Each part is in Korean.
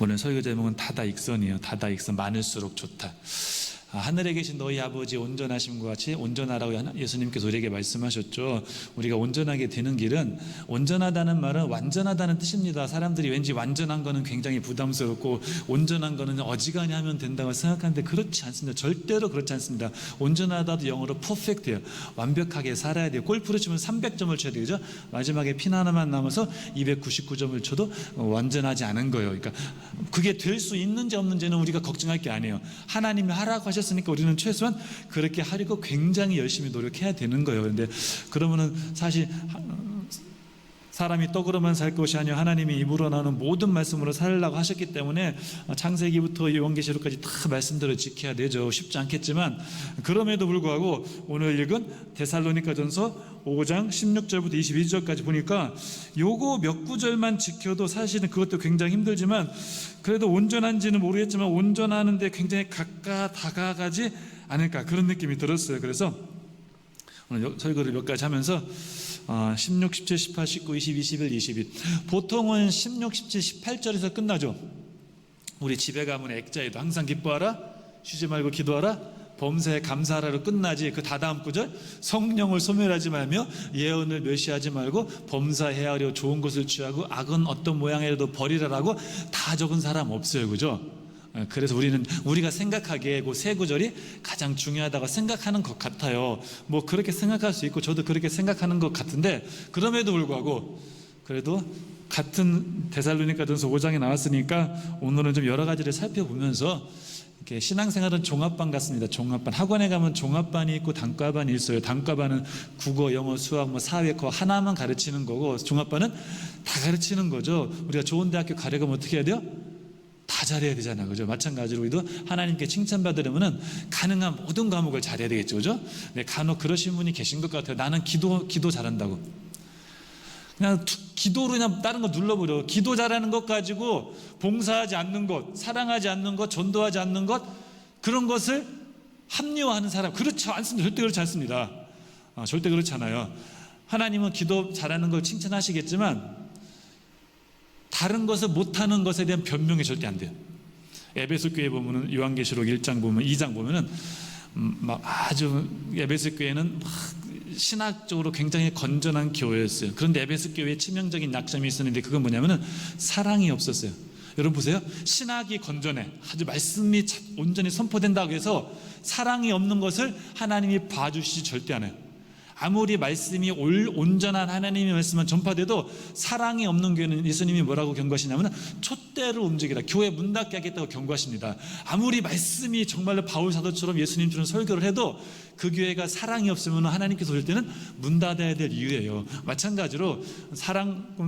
오늘 설교 제목은 다다익선이에요. 다다익선, 많을수록 좋다. 하늘에 계신 너희 아버지 온전하심과 같이 온전하라고 예수님께서 우리에게 말씀하셨죠. 우리가 온전하게 되는 길은, 온전하다는 말은 완전하다는 뜻입니다. 사람들이 왠지 완전한 거는 굉장히 부담스럽고 온전한 거는 어지간히 하면 된다고 생각하는데 그렇지 않습니다. 절대로 그렇지 않습니다. 온전하다도 영어로 퍼펙트예요. 완벽하게 살아야 돼요. 골프를 치면 300점을 쳐야 되죠. 마지막에 핀 하나만 남아서 299점을 쳐도 완전하지 않은 거예요. 그러니까 그게 될 수 있는지 없는지는 우리가 걱정할 게 아니에요. 하나님이 하라고 하셨으니까 우리는 최소한 그렇게 하려고 굉장히 열심히 노력해야 되는 거예요. 그런데 그러면은 사실 사람이 떡으로만 살 것이 아니라 하나님이 입으로 나오는 모든 말씀으로 살려고 하셨기 때문에 창세기부터 요한계시록까지 다 말씀대로 지켜야 되죠. 쉽지 않겠지만, 그럼에도 불구하고 오늘 읽은 데살로니가전서 5장 16절부터 22절까지 보니까 요거 몇 구절만 지켜도 사실은 그것도 굉장히 힘들지만, 그래도 온전한지는 모르겠지만 온전하는데 굉장히 다가가지 않을까, 그런 느낌이 들었어요. 그래서 오늘 설교를 몇 가지 하면서 16, 17, 18, 19, 20, 21, 22, 보통은 16, 17, 18절에서 끝나죠. 우리 집에 가면 액자에도 항상 기뻐하라, 쉬지 말고 기도하라, 범사에 감사하라로 끝나지, 그 다다음 구절 성령을 소멸하지 말며 예언을 멸시하지 말고 범사해야 하려 좋은 것을 취하고 악은 어떤 모양이라도 버리라라고 다 적은 사람 없어요. 그죠? 그래서 우리가 생각하기에 그 세 구절이 가장 중요하다고 생각하는 것 같아요. 뭐 그렇게 생각할 수 있고 저도 그렇게 생각하는 것 같은데, 그럼에도 불구하고 그래도 같은 데살로니가전서 5장에 나왔으니까 오늘은 좀 여러 가지를 살펴보면서, 이렇게 신앙생활은 종합반 같습니다. 종합반, 학원에 가면 종합반이 있고 단과반이 있어요. 단과반은 국어, 영어, 수학, 사회科하나만 가르치는 거고, 종합반은 다 가르치는 거죠. 우리가 좋은 대학교 가려면 어떻게 해야 돼요? 다 잘해야 되잖아요. 그죠? 마찬가지로 우리도 하나님께 칭찬받으려면 가능한 모든 과목을 잘해야 되겠죠. 그죠? 네, 간혹 그러신 분이 계신 것 같아요. 나는 기도 잘한다고. 그냥 기도로 그냥 다른 거 눌러버려. 기도 잘하는 것 가지고 봉사하지 않는 것, 사랑하지 않는 것, 전도하지 않는 것, 그런 것을 합리화하는 사람, 그렇지 않습니다. 절대 그렇지 않습니다. 절대 그렇지 않아요. 하나님은 기도 잘하는 걸 칭찬하시겠지만 다른 것을 못하는 것에 대한 변명이 절대 안 돼요. 에베소 교회 보면은 요한계시록 1장 보면 2장 보면은 막 아주 에베소 교회는 막 신학적으로 굉장히 건전한 교회였어요. 그런데 에베소 교회에 치명적인 약점이 있었는데, 그건 뭐냐면은 사랑이 없었어요. 여러분 보세요. 신학이 건전해, 아주 말씀이 온전히 선포된다고 해서 사랑이 없는 것을 하나님이 봐주시지 절대 않아요. 아무리 말씀이 온전한 하나님의 말씀만 전파돼도 사랑이 없는 교회는 예수님이 뭐라고 경고하시냐면 촛대로 움직이라, 교회 문 닫게 하겠다고 경고하십니다. 아무리 말씀이 정말로 바울 사도처럼 예수님처럼 설교를 해도 그 교회가 사랑이 없으면 하나님께서 볼 때는 문 닫아야 될 이유예요. 마찬가지로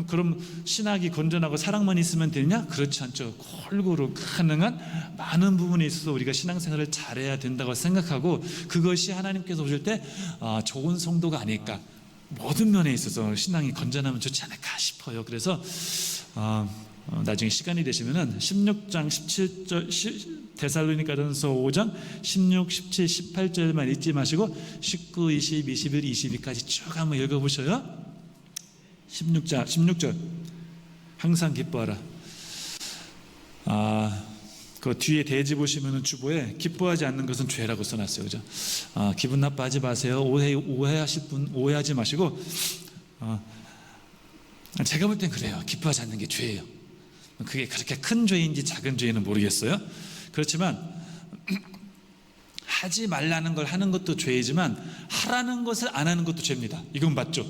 그럼 신학이 건전하고 사랑만 있으면 되냐? 그렇지 않죠. 골고루 가능한 많은 부분에 있어서 우리가 신앙생활을 잘해야 된다고 생각하고, 그것이 하나님께서 보실 때 좋은 성도가 아닐까, 모든 면에 있어서 신앙이 건전하면 좋지 않을까 싶어요. 그래서 나중에 시간이 되시면은 16장 17절, 데살로니가전서 5장 16, 17, 18절만 잊지 마시고 19, 20, 21, 22까지 쭉 한번 읽어보셔요. 16절 항상 기뻐하라. 그 뒤에 대지 보시면은 주보에 기뻐하지 않는 것은 죄라고 써놨어요. 그죠? 기분 나빠하지 마세요. 오해하실 분 오해하지 마시고, 제가 볼 땐 그래요. 기뻐하지 않는 게 죄예요. 그게 그렇게 큰 죄인지 작은 죄인은 모르겠어요. 그렇지만 하지 말라는 걸 하는 것도 죄이지만 하라는 것을 안 하는 것도 죄입니다. 이건 맞죠?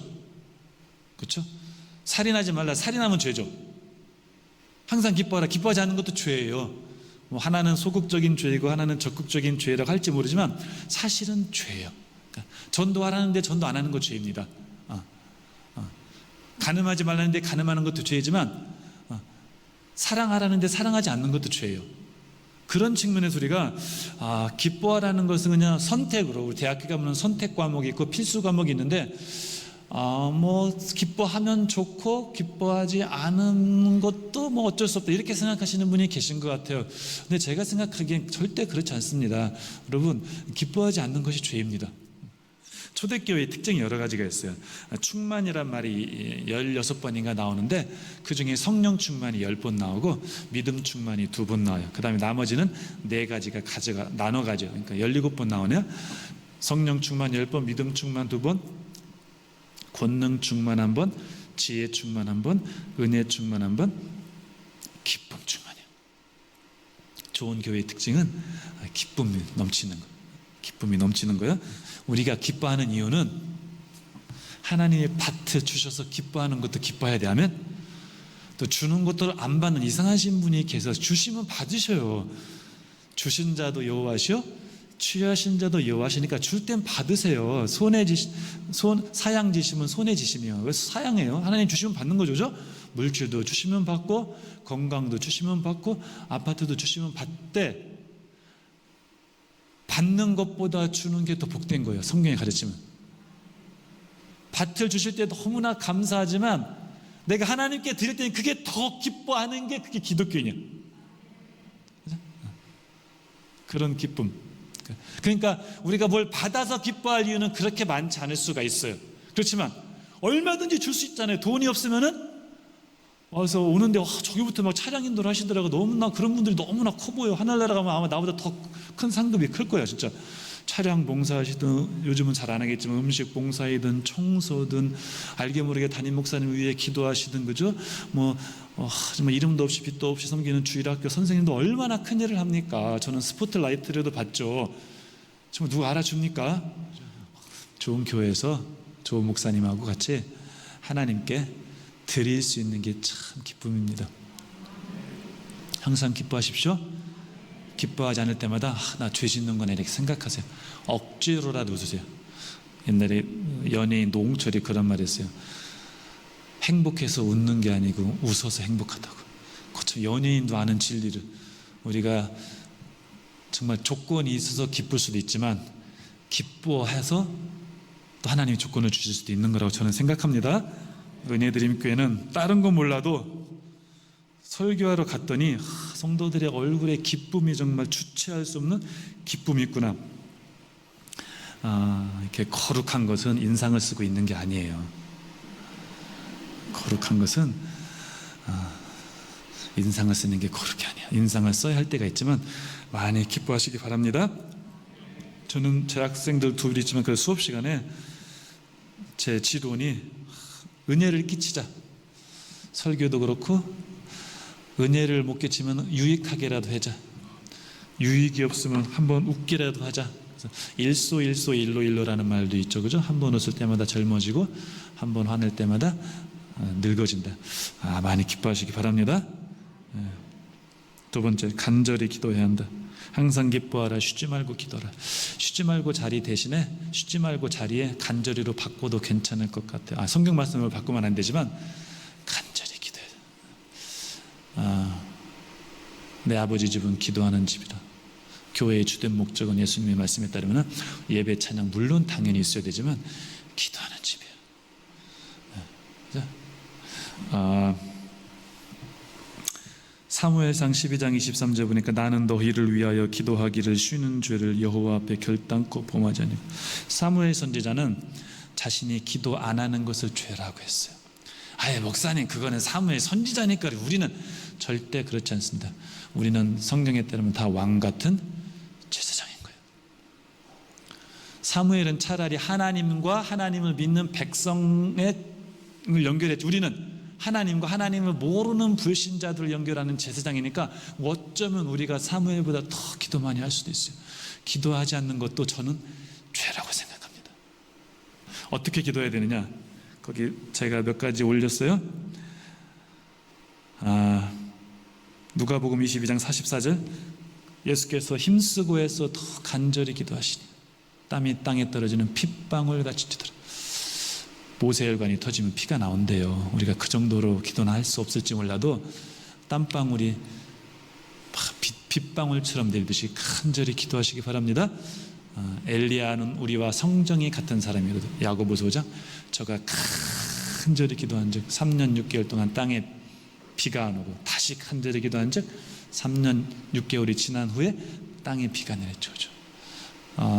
그렇죠? 살인하지 말라, 살인하면 죄죠. 항상 기뻐하라, 기뻐하지 않는 것도 죄예요. 하나는 소극적인 죄이고 하나는 적극적인 죄라고 할지 모르지만 사실은 죄예요. 그러니까 전도하라는데 전도 안 하는 것 죄입니다. 간음하지 말라는데 간음하는 것도 죄이지만 사랑하라는데 사랑하지 않는 것도 죄예요. 그런 측면에서 우리가 기뻐하라는 것은 그냥 선택으로, 우리 대학교 가면 선택 과목이 있고 필수 과목이 있는데, 기뻐하면 좋고 기뻐하지 않은 것도 어쩔 수 없다, 이렇게 생각하시는 분이 계신 것 같아요. 근데 제가 생각하기엔 절대 그렇지 않습니다. 여러분, 기뻐하지 않는 것이 죄입니다. 초대교회의 특징이 여러 가지가 있어요. 충만이란 말이 16번인가 나오는데 그중에 성령 충만이 10번 나오고 믿음 충만이 2번 나와요. 그 다음에 나머지는 4가지가 나눠가죠. 그러니까 17번 나오네요. 성령 충만 10번, 믿음 충만 2번, 권능 충만 1번, 지혜 충만 1번, 은혜 충만 1번, 기쁨 충만이에요. 좋은 교회의 특징은 기쁨이 넘치는 거예요. 기쁨이 넘치는 거예요. 우리가 기뻐하는 이유는 하나님이 밭을 주셔서 기뻐하는 것도 기뻐해야 돼. 하면 또 주는 것도 안 받는 이상하신 분이 계셔서 주시면 받으셔요. 주신 자도 여호와시요 취하신 자도 여호와시니까 줄 땐 받으세요. 사양 지시면 손에 지시며. 그래서 사양해요. 하나님 주시면 받는 거죠. 그죠? 물질도 주시면 받고 건강도 주시면 받고 아파트도 주시면 받되 받는 것보다 주는 게 더 복된 거예요. 성경에 가르치면 밭을 주실 때 너무나 감사하지만 내가 하나님께 드릴 때는 그게 더 기뻐하는 게 그게 기독교인이야. 그런 기쁨. 그러니까 우리가 뭘 받아서 기뻐할 이유는 그렇게 많지 않을 수가 있어요. 그렇지만 얼마든지 줄 수 있잖아요. 돈이 없으면은 와서 오는데 저기부터 막 차량 인도를 하시더라고. 너무나 그런 분들이 너무나 커 보여. 하늘나라 가면 아마 나보다 더 큰 상급이 클 거야. 진짜 차량 봉사하시든 요즘은 잘 안 하겠지만 음식 봉사이든 청소든 알게 모르게 담임 목사님 위해 기도하시든 그죠? 정말 이름도 없이 빛도 없이 섬기는 주일학교 선생님도 얼마나 큰 일을 합니까? 저는 스포트라이트라도 받죠. 정말 누가 알아줍니까? 좋은 교회에서 좋은 목사님하고 같이 하나님께 드릴 수 있는 게 참 기쁨입니다. 항상 기뻐하십시오. 기뻐하지 않을 때마다 나 죄 짓는 거네 이렇게 생각하세요. 억지로라도 웃으세요. 옛날에 연예인 노홍철이 그런 말 했어요. 행복해서 웃는 게 아니고 웃어서 행복하다고. 그렇죠. 연예인도 아는 진리를 우리가 정말 조건이 있어서 기쁠 수도 있지만 기뻐해서 또 하나님이 조건을 주실 수도 있는 거라고 저는 생각합니다. 은혜드림교회는 다른 건 몰라도 설교하러 갔더니 성도들의 얼굴에 기쁨이 정말 주체할 수 없는 기쁨이 있구나. 이렇게 거룩한 것은 인상을 쓰고 있는 게 아니에요. 거룩한 것은 인상을 쓰는 게 거룩이 아니야. 인상을 써야 할 때가 있지만 많이 기뻐하시기 바랍니다. 저는 제 학생들 둘이 있지만 그 수업 시간에 제 지도원이 은혜를 끼치자. 설교도 그렇고 은혜를 못 끼치면 유익하게라도 하자. 유익이 없으면 한번 웃기라도 하자. 일소 일로라는 말도 있죠. 그죠? 한 번 웃을 때마다 젊어지고 한 번 화낼 때마다 늙어진다. 많이 기뻐하시기 바랍니다. 두 번째, 간절히 기도해야 한다. 항상 기뻐하라. 쉬지 말고 기도하라. 쉬지 말고 자리 대신에 쉬지 말고 자리에 간절히로 바꿔도 괜찮을 것 같아요. 성경 말씀을 바꾸면 안 되지만 간절히 기도해야 돼. 내 아버지 집은 기도하는 집이다. 교회의 주된 목적은 예수님의 말씀에 따르면 예배 찬양 물론 당연히 있어야 되지만 기도하는 집이에요. 사무엘상 12장 23절 보니까 나는 너희를 위하여 기도하기를 쉬는 죄를 여호와 앞에 결단코 범하지 아니하고. 사무엘 선지자는 자신이 기도 안 하는 것을 죄라고 했어요. 목사님 그거는 사무엘 선지자니까. 우리는 절대 그렇지 않습니다. 우리는 성경에 따르면 다 왕 같은 제사장인 거예요. 사무엘은 차라리 하나님과 하나님을 믿는 백성을 연결했지. 우리는 하나님과 하나님을 모르는 불신자들을 연결하는 제사장이니까 어쩌면 우리가 사무엘보다 더 기도 많이 할 수도 있어요. 기도하지 않는 것도 저는 죄라고 생각합니다. 어떻게 기도해야 되느냐? 거기 제가 몇 가지 올렸어요. 누가복음 22장 44절 예수께서 힘쓰고 해서 더 간절히 기도하시니 땀이 땅에 떨어지는 핏방울 같이 튀더라. 모세혈관이 터지면 피가 나온대요. 우리가 그 정도로 기도는 할 수 없을지 몰라도 땀방울이 빗방울처럼 내리듯이 간절히 기도하시기 바랍니다. 엘리야는 우리와 성정이 같은 사람이거든. 야고보서 5장 저가 간절히 기도한 즉 3년 6개월 동안 땅에 비가 안 오고 다시 간절히 기도한 즉 3년 6개월이 지난 후에 땅에 비가 내렸죠.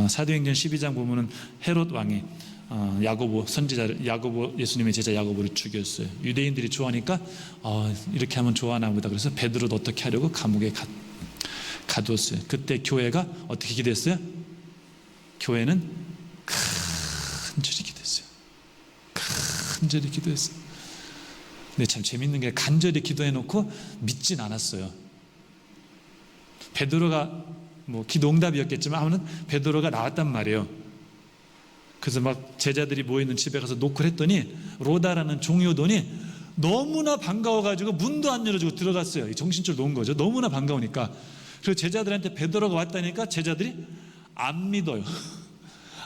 사도행전 12장 보면은 헤롯 왕이 야고보 선지자를, 야고보 예수님의 제자 야고보를 죽였어요. 유대인들이 좋아하니까 이렇게 하면 좋아하나 보다. 그래서 베드로도 어떻게 하려고 감옥에 가두었어요. 그때 교회가 어떻게 기도했어요? 교회는 간절히 기도했어요. 간절히 기도했어요. 근데 참 재밌는 게 간절히 기도해놓고 믿진 않았어요. 베드로가 기도 응답이었겠지만 하면은 베드로가 나왔단 말이에요. 그래서 막 제자들이 모이는 집에 가서 노크를 했더니 로다라는 종이오돈이 너무나 반가워가지고 문도 안 열어주고 들어갔어요. 정신줄 놓은 거죠. 너무나 반가우니까. 그리고 제자들한테 베드로가 왔다니까 제자들이 안 믿어요.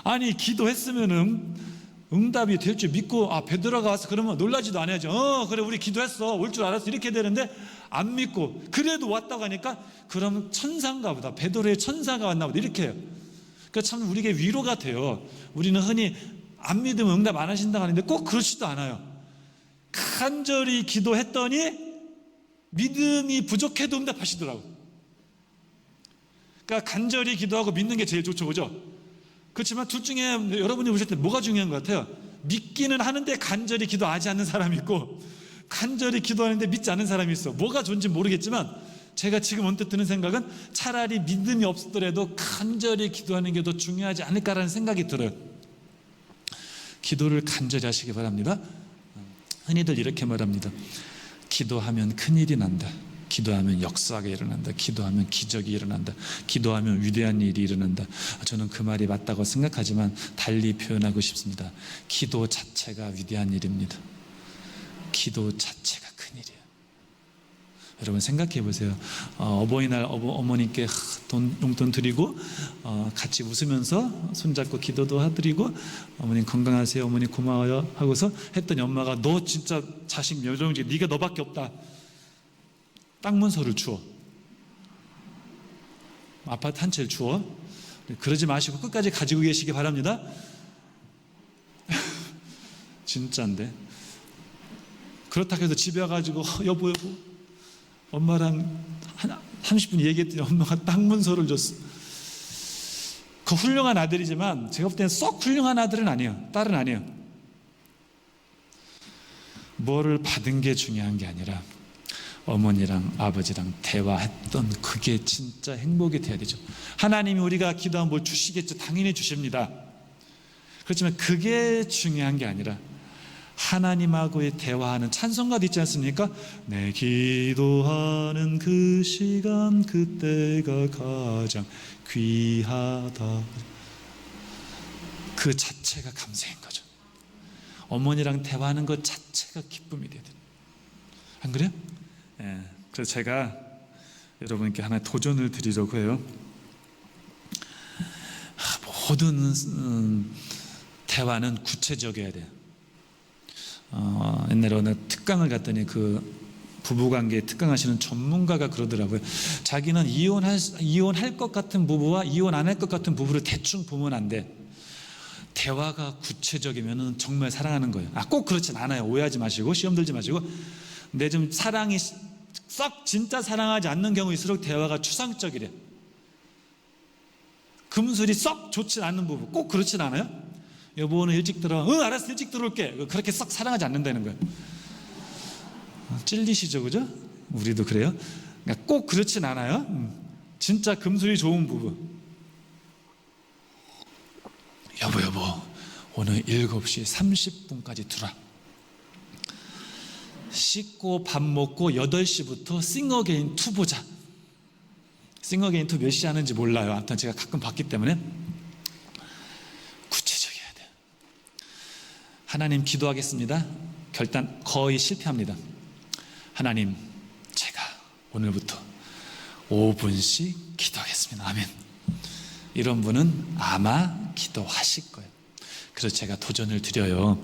아니 기도했으면은 응답이 될 줄 믿고 베드로가 와서 그러면 놀라지도 않아야죠. 그래 우리 기도했어, 올 줄 알았어, 이렇게 되는데 안 믿고 그래도 왔다고 하니까 그럼 천사인가 보다, 베드로의 천사가 왔나 보다 이렇게 해요. 그러니까 참 우리에게 위로가 돼요. 우리는 흔히 안 믿으면 응답 안 하신다고 하는데 꼭 그렇지도 않아요. 간절히 기도했더니 믿음이 부족해도 응답하시더라고. 그러니까 간절히 기도하고 믿는 게 제일 좋죠, 그죠? 그렇지만 둘 중에 여러분이 보실 때 뭐가 중요한 것 같아요? 믿기는 하는데 간절히 기도하지 않는 사람이 있고 간절히 기도하는데 믿지 않는 사람이 있어. 뭐가 좋은지 모르겠지만 제가 지금 언뜻 드는 생각은 차라리 믿음이 없더라도 간절히 기도하는 게 더 중요하지 않을까라는 생각이 들어요. 기도를 간절히 하시기 바랍니다. 흔히들 이렇게 말합니다. 기도하면 큰일이 난다. 기도하면 역사가 일어난다. 기도하면 기적이 일어난다. 기도하면 위대한 일이 일어난다. 저는 그 말이 맞다고 생각하지만 달리 표현하고 싶습니다. 기도 자체가 위대한 일입니다. 기도 자체가 큰일이에요. 여러분 생각해 보세요. 어버이날 어머님께 용돈 드리고 같이 웃으면서 손잡고 기도도 해드리고 어머님 건강하세요, 어머니 고마워요 하고서 했더니 엄마가 너 진짜 자식 명령지 네가 너밖에 없다. 땅 문서를 주워. 아파트 한 채를 주워. 그러지 마시고 끝까지 가지고 계시기 바랍니다. 진짜인데. 그렇다고 해서 집에 와가지고 여보 엄마랑 30분 얘기했더니 엄마가 땅 문서를 줬어. 그 훌륭한 아들이지만 제가 볼 때는 썩 훌륭한 아들은 아니에요. 딸은 아니에요. 뭐를 받은 게 중요한 게 아니라 어머니랑 아버지랑 대화했던 그게 진짜 행복이 돼야 되죠. 하나님이 우리가 기도하면 뭘 주시겠죠. 당연히 주십니다. 그렇지만 그게 중요한 게 아니라 하나님하고의 대화하는 찬송가도 있지 않습니까? 내 기도하는 그 시간 그때가 가장 귀하다. 그 자체가 감사인 거죠. 어머니랑 대화하는 것 자체가 기쁨이 돼야 돼요. 안 그래요? 그래서 제가 여러분께 하나 도전을 드리려고 해요. 모든 대화는 구체적이어야 돼요. 옛날에 어느 특강을 갔더니 그 부부관계에 특강하시는 전문가가 그러더라고요. 자기는 이혼할 것 같은 부부와 이혼 안 할 것 같은 부부를 대충 보면 안 돼. 대화가 구체적이면 정말 사랑하는 거예요. 꼭 그렇진 않아요. 오해하지 마시고 시험 들지 마시고. 근데 좀 사랑이 썩 진짜 사랑하지 않는 경우일수록 대화가 추상적이래. 금술이 썩 좋진 않는 부부 꼭 그렇진 않아요? 여보는 일찍 들어와. 알았어, 일찍 들어올게. 그렇게 썩 사랑하지 않는다는 거예요. 찔리시죠, 그죠? 우리도 그래요. 그러니까 꼭 그렇진 않아요. 진짜 금술이 좋은 부부. 여보 오늘 7시 30분까지 들어와. 씻고 밥 먹고 8시부터 싱어게인 2 보자. 싱어게인 2 몇 시 하는지 몰라요. 아무튼 제가 가끔 봤기 때문에 구체적이어야 돼요. 하나님 기도하겠습니다. 결단 거의 실패합니다. 하나님 제가 오늘부터 5분씩 기도하겠습니다. 아멘. 이런 분은 아마 기도하실 거예요. 그래서 제가 도전을 드려요.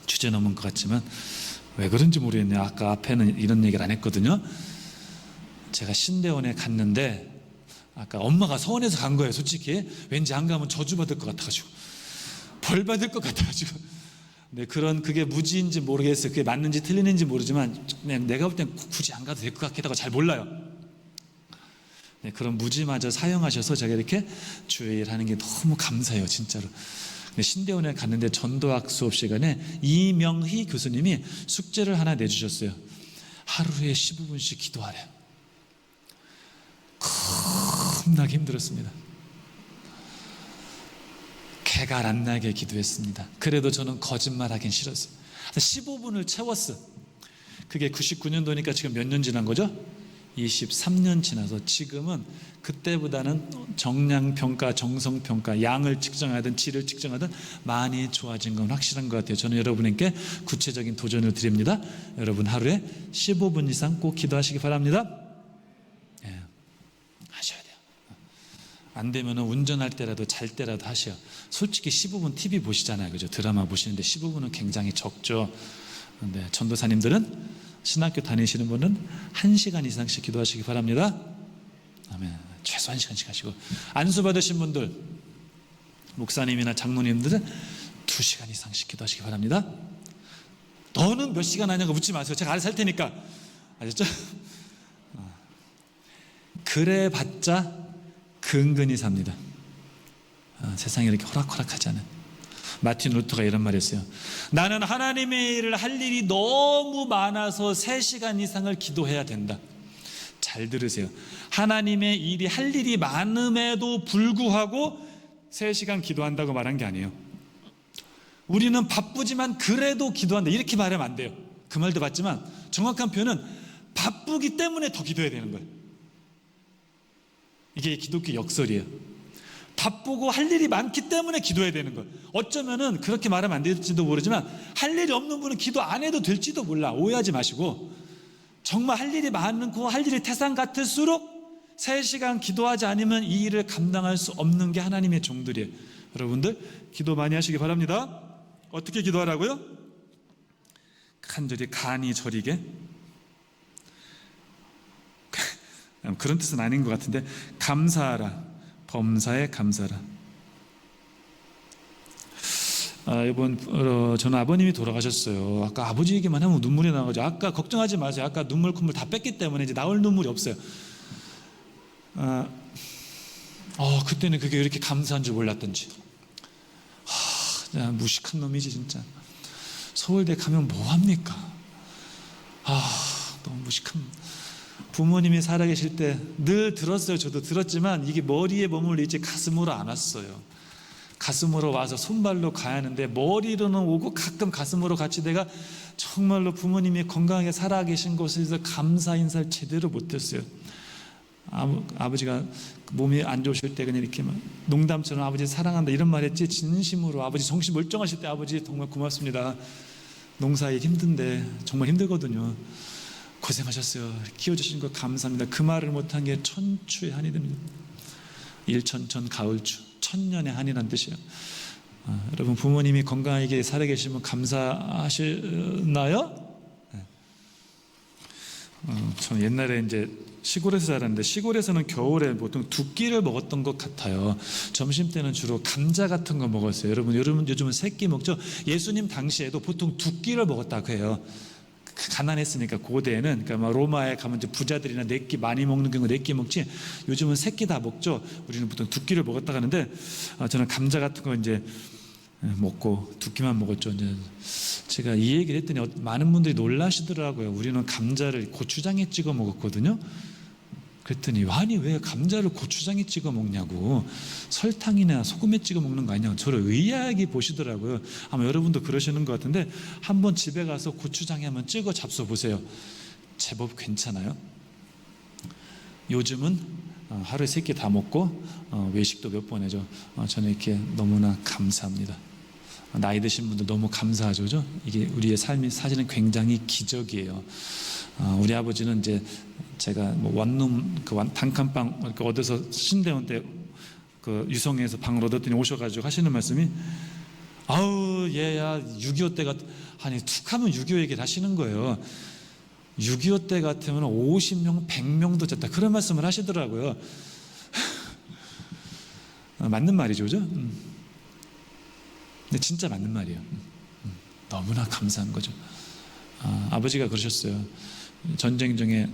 주제 넘은 것 같지만 왜 그런지 모르겠네요. 아까 앞에는 이런 얘기를 안 했거든요. 제가 신대원에 갔는데 아까 엄마가 서원해서 간 거예요. 솔직히 왠지 안 가면 저주받을 것 같아가지고 벌 받을 것 같아가지고. 네, 그게 무지인지 모르겠어요. 그게 맞는지 틀리는지 모르지만 그냥 내가 볼 땐 굳이 안 가도 될 것 같기도 하고 잘 몰라요. 네, 그런 무지마저 사용하셔서 제가 이렇게 주의 일 하는 게 너무 감사해요, 진짜로. 근데 신대원에 갔는데 전도학 수업 시간에 이명희 교수님이 숙제를 하나 내주셨어요. 하루에 15분씩 기도하래요. 겁나게 힘들었습니다. 개가 안 나게 기도했습니다. 그래도 저는 거짓말하긴 싫었어요. 15분을 채웠어. 그게 99년도니까 지금 몇 년 지난 거죠? 23년 지나서 지금은 그때보다는 정량평가, 정성평가, 양을 측정하든 질을 측정하든 많이 좋아진 건 확실한 것 같아요. 저는 여러분에게 구체적인 도전을 드립니다. 여러분 하루에 15분 이상 꼭 기도하시기 바랍니다. 예, 하셔야 돼요. 안 되면 운전할 때라도 잘 때라도 하셔. 솔직히 15분 TV 보시잖아요, 그죠? 드라마 보시는데 15분은 굉장히 적죠. 근데 전도사님들은, 신학교 다니시는 분은 1시간 이상씩 기도하시기 바랍니다. 아멘. 최소 1시간씩 하시고, 안수 받으신 분들, 목사님이나 장로님들은 2시간 이상씩 기도하시기 바랍니다. 너는 몇 시간 하냐고 묻지 마세요. 제가 알아서 할 테니까. 아셨죠? 그래 봤자 근근히 삽니다. 세상이 이렇게 호락호락하지 않은. 마틴 루터가 이런 말 했어요. 나는 하나님의 일을 할 일이 너무 많아서 3시간 이상을 기도해야 된다. 잘 들으세요. 하나님의 일이 할 일이 많음에도 불구하고 3시간 기도한다고 말한 게 아니에요. 우리는 바쁘지만 그래도 기도한다, 이렇게 말하면 안 돼요. 그 말도 맞지만 정확한 표현은 바쁘기 때문에 더 기도해야 되는 거예요. 이게 기독교 역설이에요. 바쁘고 할 일이 많기 때문에 기도해야 되는 거예요. 어쩌면은 그렇게 말하면 안 될지도 모르지만 할 일이 없는 분은 기도 안 해도 될지도 몰라. 오해하지 마시고, 정말 할 일이 많고 할 일이 태산 같을수록 3시간 기도하지 않으면 이 일을 감당할 수 없는 게 하나님의 종들이에요. 여러분들 기도 많이 하시기 바랍니다. 어떻게 기도하라고요? 간절히 간이 저리게. 그런 뜻은 아닌 것 같은데, 감사하라. 범사에 감사라. 이번 저는 아버님이 돌아가셨어요. 아까 아버지 얘기만 하면 눈물이 나가지고, 아까 걱정하지 마세요. 아까 눈물 콧물 다 뺐기 때문에 이제 나올 눈물이 없어요. 그때는 그게 이렇게 감사한 줄 몰랐던지. 무식한 놈이지 진짜. 서울대 가면 뭐합니까? 너무 무식한. 부모님이 살아계실 때 늘 들었어요. 저도 들었지만 이게 머리에 머물리지 가슴으로 안 왔어요. 가슴으로 와서 손발로 가야 하는데 머리로는 오고 가끔 가슴으로 같이, 내가 정말로 부모님이 건강하게 살아계신 곳에서 감사 인사를 제대로 못했어요. 아버지가 몸이 안 좋으실 때 그냥 이렇게 막 농담처럼 아버지 사랑한다 이런 말 했지, 진심으로 아버지 정신 멀쩡하실 때 아버지 정말 고맙습니다. 농사일 힘든데 정말 힘들거든요. 고생하셨어요. 키워주신 거 감사합니다. 그 말을 못한 게 천추의 한이 됩니다. 일천천 가을추, 천년의 한이란 뜻이에요. 여러분 부모님이 건강하게 살아계시면 감사하시나요? 네. 저는 옛날에 이제 시골에서 자랐는데, 시골에서는 겨울에 보통 두 끼를 먹었던 것 같아요. 점심 때는 주로 감자 같은 거 먹었어요. 여러분 요즘은 세 끼 먹죠. 예수님 당시에도 보통 두 끼를 먹었다고 해요. 가난했으니까 고대에는. 그러니까 막 로마에 가면 이제 부자들이나 4끼 많이 먹는 경우 4끼 먹지, 요즘은 3끼 다 먹죠. 우리는 보통 2끼를 먹었다 하는데, 저는 감자 같은 거 이제 먹고 2끼만 먹었죠. 이제 제가 이 얘기를 했더니 많은 분들이 놀라시더라고요. 우리는 감자를 고추장에 찍어 먹었거든요. 그랬더니 아니 왜 감자를 고추장에 찍어 먹냐고, 설탕이나 소금에 찍어 먹는 거 아니냐고 저를 의아하게 보시더라고요. 아마 여러분도 그러시는 것 같은데, 한번 집에 가서 고추장에 한번 찍어 잡숴 보세요. 제법 괜찮아요. 요즘은 하루에 3끼 다 먹고 외식도 몇 번 해죠. 저는 이렇게 너무나 감사합니다. 나이 드신 분들 너무 감사하죠, 그죠? 이게 우리의 삶이 사실은 굉장히 기적이에요. 우리 아버지는 이제 제가 뭐 원룸 단칸방 이렇게 얻어서 신대원 때 그 유성에서 방을 얻었더니 오셔가지고 하시는 말씀이, 얘야 6.25 때 아니 툭하면 6.25 얘기를 하시는 거예요. 6.25 때 같으면 50명 100명도 졌다, 그런 말씀을 하시더라고요. 맞는 말이죠, 그죠? 근데 진짜 맞는 말이에요. 너무나 감사한 거죠. 아버지가 그러셨어요. 전쟁 중에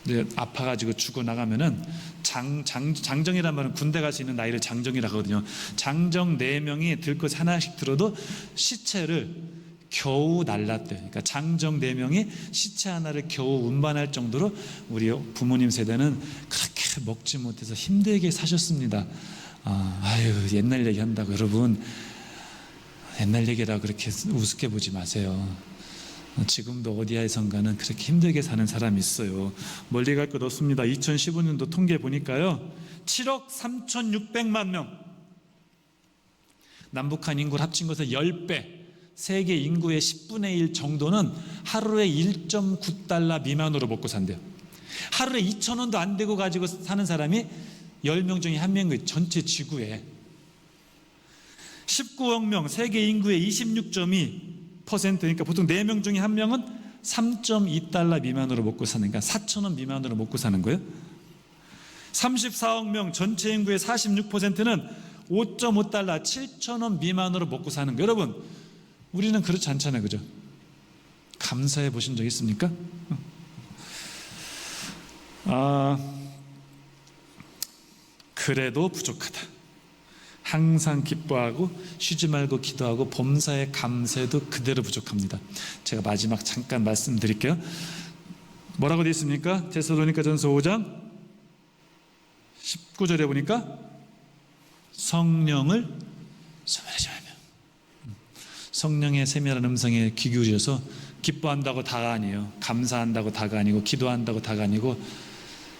이제 아파가지고 죽어나가면은 장정이란 말은 군대 갈 수 있는 나이를 장정이라고 하거든요. 장정 4명이 들것 하나씩 들어도 시체를 겨우 날랐대요. 그러니까 장정 4명이 시체 하나를 겨우 운반할 정도로 우리 부모님 세대는 그렇게 먹지 못해서 힘들게 사셨습니다. 아유, 옛날 얘기 한다고 여러분, 옛날 얘기라고 그렇게 우습게 보지 마세요. 지금도 어디에선가는 그렇게 힘들게 사는 사람이 있어요. 멀리 갈 것 없습니다. 2015년도 통계 보니까요, 7억 3,600만 명, 남북한 인구를 합친 것은 10배, 세계 인구의 10분의 1 정도는 하루에 1.9달러 미만으로 먹고 산대요. 하루에 2,000원도 안 되고 가지고 사는 사람이 10명 중에 1명인 거예요. 전체 지구에. 19억 명, 세계 인구의 26.2%, 보통 4명 중에 1명은 3.2달러 미만으로 먹고 사는, 그러니까 4,000원 미만으로 먹고 사는 거예요. 34억 명, 전체 인구의 46%는 5.5달러, 7,000원 미만으로 먹고 사는 거예요. 여러분, 우리는 그렇지 않잖아요, 그죠? 감사해 보신 적 있습니까? 그래도 부족하다. 항상 기뻐하고 쉬지 말고 기도하고 범사에 감사해도 그대로 부족합니다. 제가 마지막 잠깐 말씀드릴게요. 뭐라고 되어 있습니까? 데살로니가전서 5장 19절에 보니까 성령을 소멸하지 말며, 성령의 세밀한 음성에 귀 기울여서 기뻐한다고 다가 아니에요. 감사한다고 다가 아니고, 기도한다고 다가 아니고,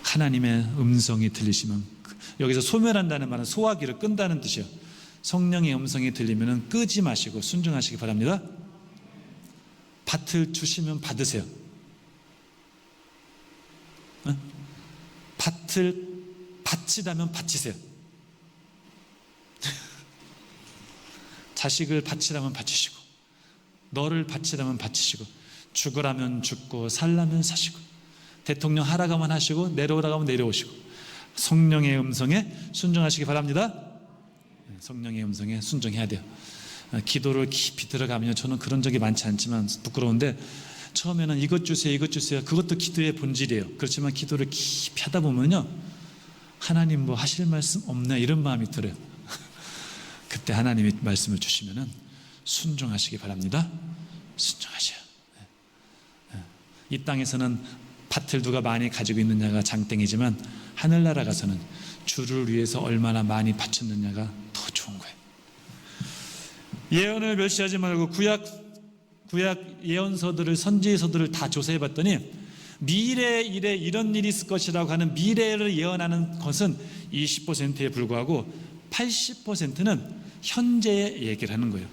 하나님의 음성이 들리시면, 여기서 소멸한다는 말은 소화기를 끈다는 뜻이에요. 성령의 음성이 들리면 끄지 마시고 순종하시기 바랍니다. 밭을 주시면 받으세요. 밭을 바치다면 바치세요. 자식을 바치라면 바치시고, 너를 바치라면 바치시고, 죽으라면 죽고 살라면 사시고, 대통령 하라가면 하시고 내려오라가면 내려오시고, 성령의 음성에 순종하시기 바랍니다. 성령의 음성에 순종해야 돼요. 기도를 깊이 들어가면요, 저는 그런 적이 많지 않지만 부끄러운데, 처음에는 이것 주세요, 이것 주세요, 그것도 기도의 본질이에요. 그렇지만 기도를 깊이 하다 보면요, 하나님 뭐 하실 말씀 없나 이런 마음이 들어요. 그때 하나님이 말씀을 주시면은 순종하시기 바랍니다. 순종하셔요. 이 땅에서는 밭을 누가 많이 가지고 있느냐가 장땡이지만, 하늘나라 가서는 주를 위해서 얼마나 많이 바쳤느냐가 더 좋은 거예요. 예언을 멸시하지 말고 구약 예언서들을, 선지서들을 다 조사해 봤더니 미래 일에 이런 일이 있을 것이라고 하는 미래를 예언하는 것은 20%에 불과하고 80%는 현재의 얘기를 하는 거예요.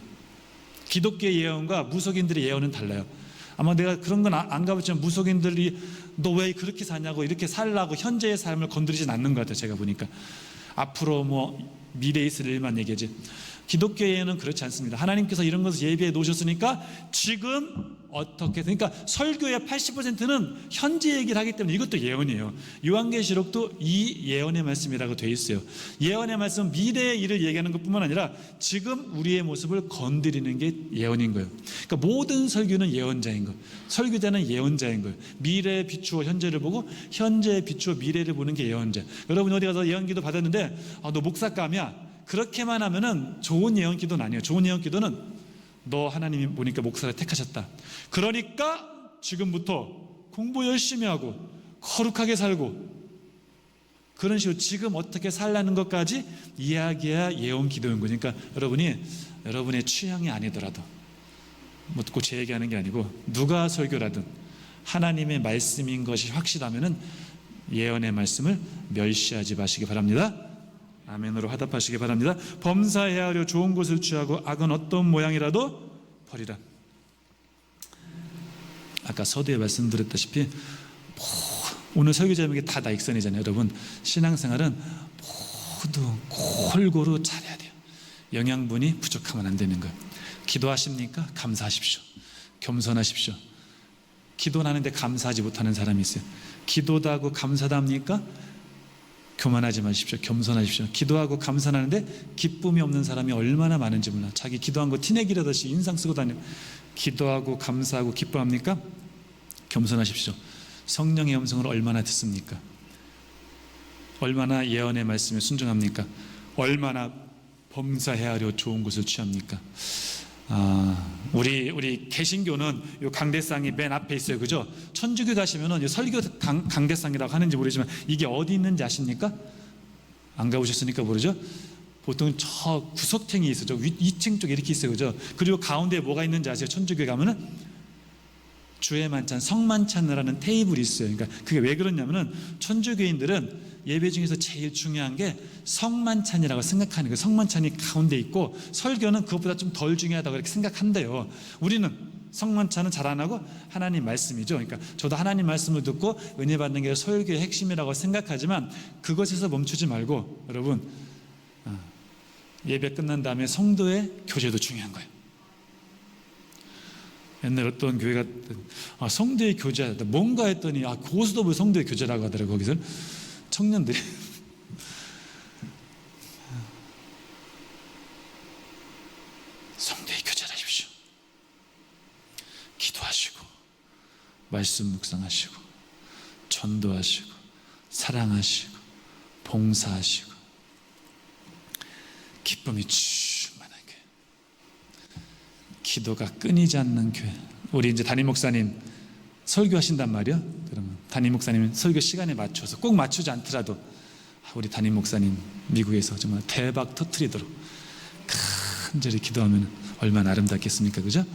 기독교의 예언과 무속인들의 예언은 달라요. 아마 내가 그런 건 안 가봤지만 무속인들이 너 왜 그렇게 사냐고 이렇게 살라고 현재의 삶을 건드리진 않는 것 같아요. 제가 보니까 앞으로 뭐 미래에 있을 일만 얘기하지, 기독교에는 그렇지 않습니다. 하나님께서 이런 것을 예비해 놓으셨으니까 지금 어떻게, 그러니까 설교의 80%는 현재 얘기를 하기 때문에 이것도 예언이에요. 요한계시록도 이 예언의 말씀이라고 되어 있어요. 예언의 말씀은 미래의 일을 얘기하는 것뿐만 아니라 지금 우리의 모습을 건드리는 게 예언인 거예요. 그러니까 모든 설교는 예언자인 거예요. 설교자는 예언자인 거예요. 미래에 비추어 현재를 보고 현재에 비추어 미래를 보는 게 예언자. 여러분 어디 가서 예언기도 받았는데 너 목사감이야, 그렇게만 하면은 좋은 예언 기도는 아니에요. 좋은 예언 기도는 너 하나님이 보니까 목사를 택하셨다, 그러니까 지금부터 공부 열심히 하고 거룩하게 살고, 그런 식으로 지금 어떻게 살라는 것까지 이야기해야 예언 기도인 거죠. 그러니까 여러분의 취향이 아니더라도, 뭐 꼭 제 얘기하는 게 아니고 누가 설교라든 하나님의 말씀인 것이 확실하면은 예언의 말씀을 멸시하지 마시기 바랍니다. 아멘으로 화답하시기 바랍니다. 범사해야 하려 좋은 것을 취하고 악은 어떤 모양이라도 버리라. 아까 서두에 말씀드렸다시피 오늘 설교 제목이 다 나익선이잖아요. 여러분 신앙생활은 모두 골고루 잘해야 돼요. 영양분이 부족하면 안 되는 거예요. 기도하십니까? 감사하십시오. 겸손하십시오. 기도는 하는데 감사하지 못하는 사람이 있어요. 기도도 하고 감사도 합니까? 교만하지 마십시오. 겸손하십시오. 기도하고 감사하는데 기쁨이 없는 사람이 얼마나 많은지 몰라. 자기 기도한 거 티내기라듯이 인상 쓰고 다녀. 기도하고 감사하고 기뻐합니까? 겸손하십시오. 성령의 음성을 얼마나 듣습니까? 얼마나 예언의 말씀에 순종합니까? 얼마나 범사해하려 좋은 곳을 취합니까? 우리 개신교는 요 강대상이 맨 앞에 있어요, 그죠? 천주교 가시면은 요 설교 강대상이라고 하는지 모르지만 이게 어디 있는지 아십니까? 안 가보셨으니까 모르죠? 보통 저 구석탱이 있어요. 저 2층 쪽에 이렇게 있어요, 그죠? 그리고 가운데 뭐가 있는지 아세요? 천주교에 가면은 주의 만찬, 성만찬이라는 테이블이 있어요. 그러니까 그게 왜 그러냐면은 천주교인들은 예배 중에서 제일 중요한 게 성만찬이라고 생각하는 거예요. 성만찬이 가운데 있고 설교는 그것보다 좀 덜 중요하다고 그렇게 생각한대요. 우리는 성만찬은 잘 안 하고 하나님 말씀이죠. 그러니까 저도 하나님 말씀을 듣고 은혜 받는 게 설교의 핵심이라고 생각하지만 그것에서 멈추지 말고 여러분, 예배 끝난 다음에 성도의 교제도 중요한 거예요. 옛날 어떤 교회가 성도의 교제하다 뭔가 했더니 고스톱을 성도의 교제라고 하더라고요. 거기서 청년들이 성도의 교제를 하십시오. 기도하시고 말씀 묵상하시고 전도하시고 사랑하시고 봉사하시고 기쁨이 충만한 교회, 기도가 끊이지 않는 교회. 우리 이제 담임 목사님 설교하신단 말이요. 그러면 담임 목사님 설교 시간에 맞춰서 꼭 맞추지 않더라도 우리 담임 목사님 미국에서 정말 대박 터뜨리도록 간절히 기도하면 얼마나 아름답겠습니까, 그죠?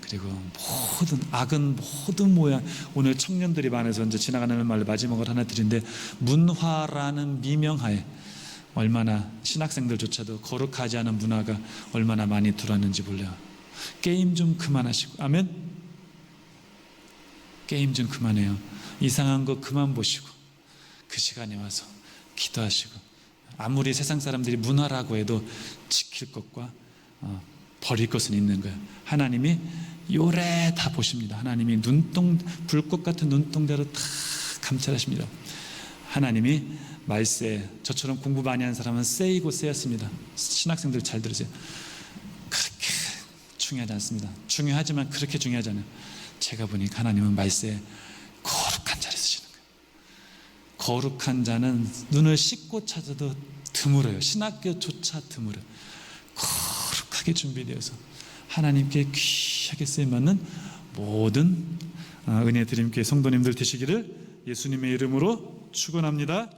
그리고 모든 악은 모든 모양, 오늘 청년들이 많아서 이제 지나가는 말로 마지막으로 하나 드린데, 문화라는 미명하에 얼마나 신학생들조차도 거룩하지 않은 문화가 얼마나 많이 들어왔는지 몰라요. 게임 좀 그만하시고, 아멘. 게임 좀 그만해요. 이상한 거 그만 보시고 그 시간에 와서 기도하시고, 아무리 세상 사람들이 문화라고 해도 지킬 것과 버릴 것은 있는 거예요. 하나님이 요래 다 보십니다. 하나님이 불꽃 같은 눈동자로 다 감찰하십니다. 하나님이 말세, 저처럼 공부 많이 한 사람은 쎄이고 쎄였습니다. 신학생들 잘 들으세요. 그렇게 중요하지 않습니다. 중요하지만 그렇게 중요하지 않아요. 제가 보니까 하나님은 말세에 거룩한 자를 쓰시는 거예요. 거룩한 자는 눈을 씻고 찾아도 드물어요. 신학교조차 드물어요. 거룩하게 준비되어서 하나님께 귀하게 쓰임받는 모든 은혜 드림교회 성도님들 되시기를 예수님의 이름으로 축원합니다.